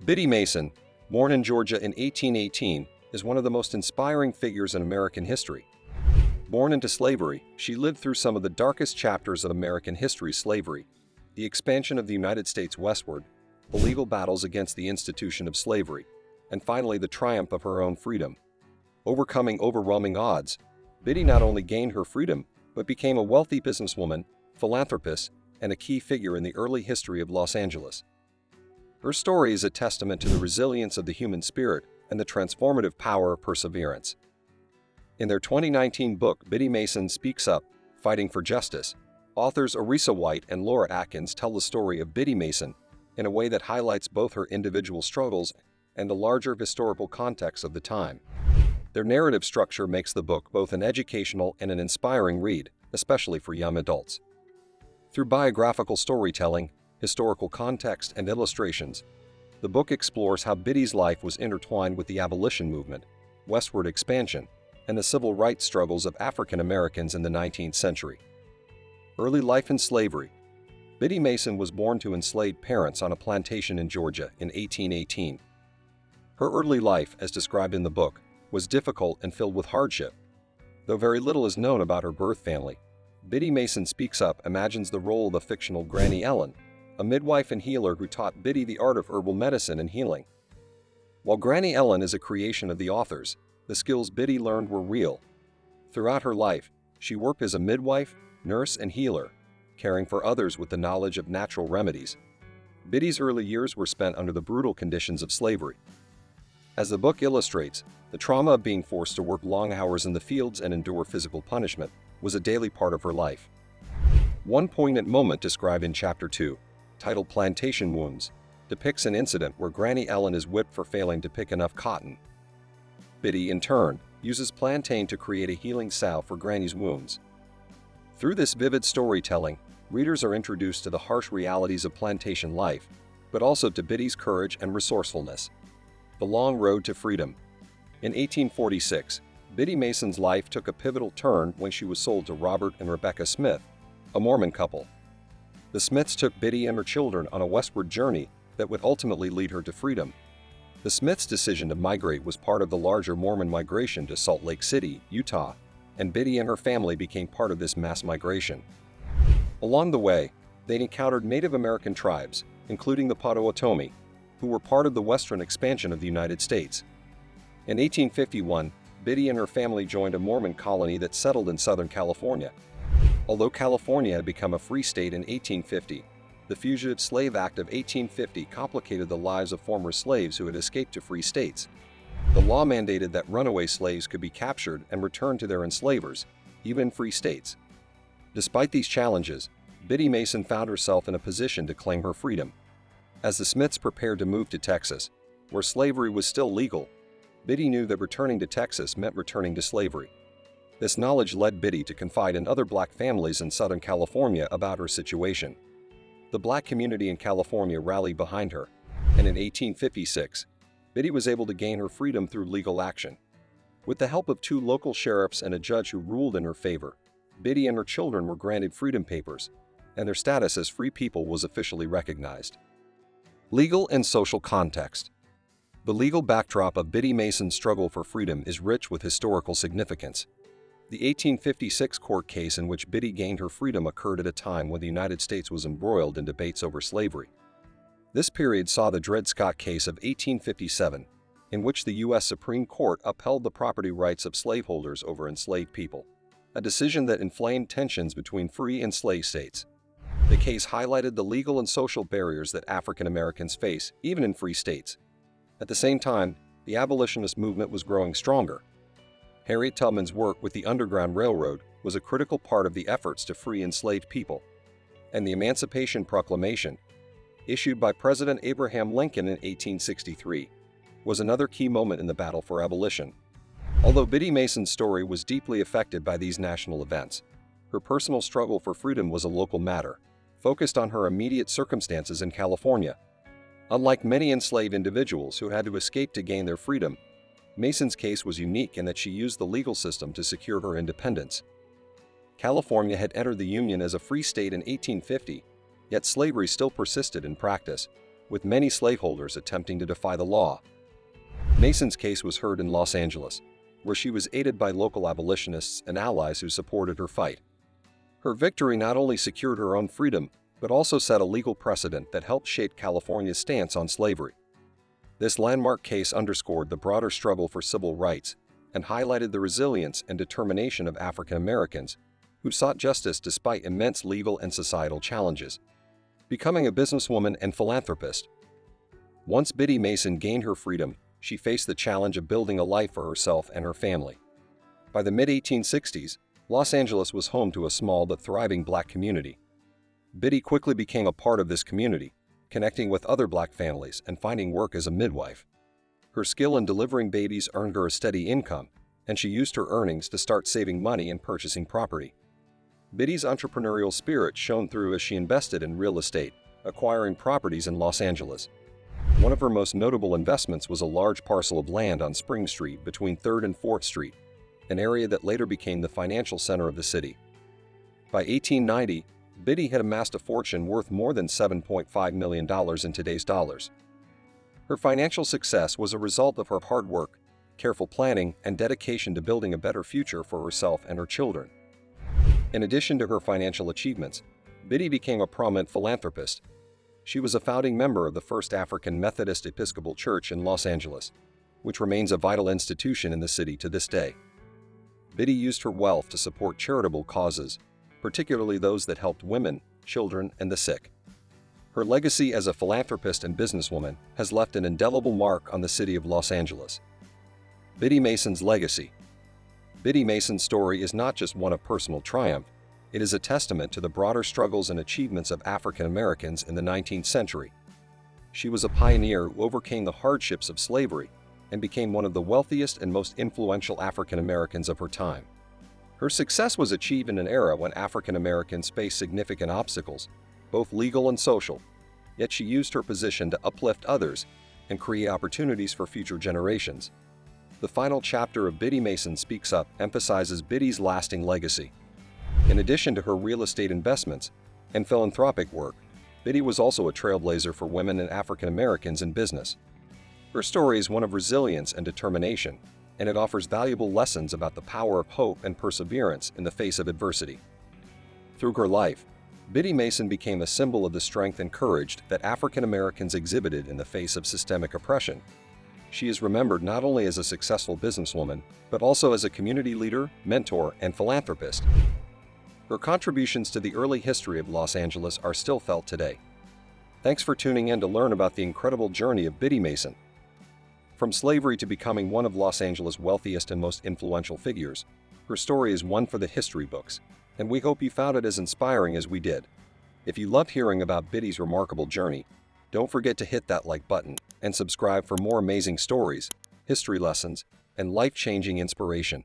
Biddy Mason, born in Georgia in 1818, is one of the most inspiring figures in American history. Born into slavery, she lived through some of the darkest chapters of American history: slavery, the expansion of the United States westward, the legal battles against the institution of slavery, and finally the triumph of her own freedom. Overcoming overwhelming odds, Biddy not only gained her freedom, but became a wealthy businesswoman, philanthropist, and a key figure in the early history of Los Angeles. Her story is a testament to the resilience of the human spirit and the transformative power of perseverance. In their 2019 book, Biddy Mason Speaks Up, Fighting for Justice, authors Arisa White and Laura Atkins tell the story of Biddy Mason in a way that highlights both her individual struggles and the larger historical context of the time. Their narrative structure makes the book both an educational and an inspiring read, especially for young adults. Through biographical storytelling, historical context, and illustrations, the book explores how Biddy's life was intertwined with the abolition movement, westward expansion, and the civil rights struggles of African Americans in the 19th century. Early life in slavery. Biddy Mason was born to enslaved parents on a plantation in Georgia in 1818. Her early life, as described in the book, was difficult and filled with hardship. Though very little is known about her birth family, Biddy Mason Speaks Up imagines the role of the fictional Granny Ellen, a midwife and healer who taught Biddy the art of herbal medicine and healing. While Granny Ellen is a creation of the authors, the skills Biddy learned were real. Throughout her life, she worked as a midwife, nurse, and healer, caring for others with the knowledge of natural remedies. Biddy's early years were spent under the brutal conditions of slavery. As the book illustrates, the trauma of being forced to work long hours in the fields and endure physical punishment was a daily part of her life. One poignant moment described in Chapter 2, titled Plantation Wounds, depicts an incident where Granny Ellen is whipped for failing to pick enough cotton. Biddy, in turn, uses plantain to create a healing salve for Granny's wounds. Through this vivid storytelling, readers are introduced to the harsh realities of plantation life, but also to Biddy's courage and resourcefulness. The long road to freedom. In 1846, Biddy Mason's life took a pivotal turn when she was sold to Robert and Rebecca Smith, a Mormon couple. The Smiths took Biddy and her children on a westward journey that would ultimately lead her to freedom. The Smiths' decision to migrate was part of the larger Mormon migration to Salt Lake City, Utah, and Biddy and her family became part of this mass migration. Along the way, they encountered Native American tribes, including the Potawatomi, who were part of the western expansion of the United States. In 1851, Biddy and her family joined a Mormon colony that settled in Southern California. Although California had become a free state in 1850, the Fugitive Slave Act of 1850 complicated the lives of former slaves who had escaped to free states. The law mandated that runaway slaves could be captured and returned to their enslavers, even in free states. Despite these challenges, Biddy Mason found herself in a position to claim her freedom. As the Smiths prepared to move to Texas, where slavery was still legal, Biddy knew that returning to Texas meant returning to slavery. This knowledge led Biddy to confide in other black families in Southern California about her situation. The black community in California rallied behind her, and in 1856, Biddy was able to gain her freedom through legal action. With the help of 2 local sheriffs and a judge who ruled in her favor, Biddy and her children were granted freedom papers, and their status as free people was officially recognized. Legal and social context. The legal backdrop of Biddy Mason's struggle for freedom is rich with historical significance. The 1856 court case in which Biddy gained her freedom occurred at a time when the United States was embroiled in debates over slavery. This period saw the Dred Scott case of 1857, in which the U.S. Supreme Court upheld the property rights of slaveholders over enslaved people, a decision that inflamed tensions between free and slave states. The case highlighted the legal and social barriers that African Americans face, even in free states. At the same time, the abolitionist movement was growing stronger. Harriet Tubman's work with the Underground Railroad was a critical part of the efforts to free enslaved people, and the Emancipation Proclamation, issued by President Abraham Lincoln in 1863, was another key moment in the battle for abolition. Although Biddy Mason's story was deeply affected by these national events, her personal struggle for freedom was a local matter, focused on her immediate circumstances in California. Unlike many enslaved individuals who had to escape to gain their freedom, Mason's case was unique in that she used the legal system to secure her independence. California had entered the Union as a free state in 1850, yet slavery still persisted in practice, with many slaveholders attempting to defy the law. Mason's case was heard in Los Angeles, where she was aided by local abolitionists and allies who supported her fight. Her victory not only secured her own freedom, but also set a legal precedent that helped shape California's stance on slavery. This landmark case underscored the broader struggle for civil rights and highlighted the resilience and determination of African Americans who sought justice despite immense legal and societal challenges. Becoming a businesswoman and philanthropist. Once Biddy Mason gained her freedom, she faced the challenge of building a life for herself and her family. By the mid-1860s, Los Angeles was home to a small but thriving Black community. Biddy quickly became a part of this community, connecting with other Black families and finding work as a midwife. Her skill in delivering babies earned her a steady income, and she used her earnings to start saving money and purchasing property. Biddy's entrepreneurial spirit shone through as she invested in real estate, acquiring properties in Los Angeles. One of her most notable investments was a large parcel of land on Spring Street between 3rd and 4th Street, an area that later became the financial center of the city. By 1890, Biddy had amassed a fortune worth more than $7.5 million in today's dollars. Her financial success was a result of her hard work, careful planning, and dedication to building a better future for herself and her children. In addition to her financial achievements, Biddy became a prominent philanthropist. She was a founding member of the First African Methodist Episcopal Church in Los Angeles, which remains a vital institution in the city to this day. Biddy used her wealth to support charitable causes, particularly those that helped women, children, and the sick. Her legacy as a philanthropist and businesswoman has left an indelible mark on the city of Los Angeles. Biddy Mason's legacy. Biddy Mason's story is not just one of personal triumph, it is a testament to the broader struggles and achievements of African Americans in the 19th century. She was a pioneer who overcame the hardships of slavery and became one of the wealthiest and most influential African Americans of her time. Her success was achieved in an era when African Americans faced significant obstacles, both legal and social, yet she used her position to uplift others and create opportunities for future generations. The final chapter of Biddy Mason Speaks Up emphasizes Biddy's lasting legacy. In addition to her real estate investments and philanthropic work, Biddy was also a trailblazer for women and African Americans in business. Her story is one of resilience and determination, and it offers valuable lessons about the power of hope and perseverance in the face of adversity. Through her life, Biddy Mason became a symbol of the strength and courage that African Americans exhibited in the face of systemic oppression. She is remembered not only as a successful businesswoman, but also as a community leader, mentor, and philanthropist. Her contributions to the early history of Los Angeles are still felt today. Thanks for tuning in to learn about the incredible journey of Biddy Mason. From slavery to becoming one of Los Angeles' wealthiest and most influential figures, her story is one for the history books, and we hope you found it as inspiring as we did. If you loved hearing about Biddy's remarkable journey, don't forget to hit that like button and subscribe for more amazing stories, history lessons, and life-changing inspiration.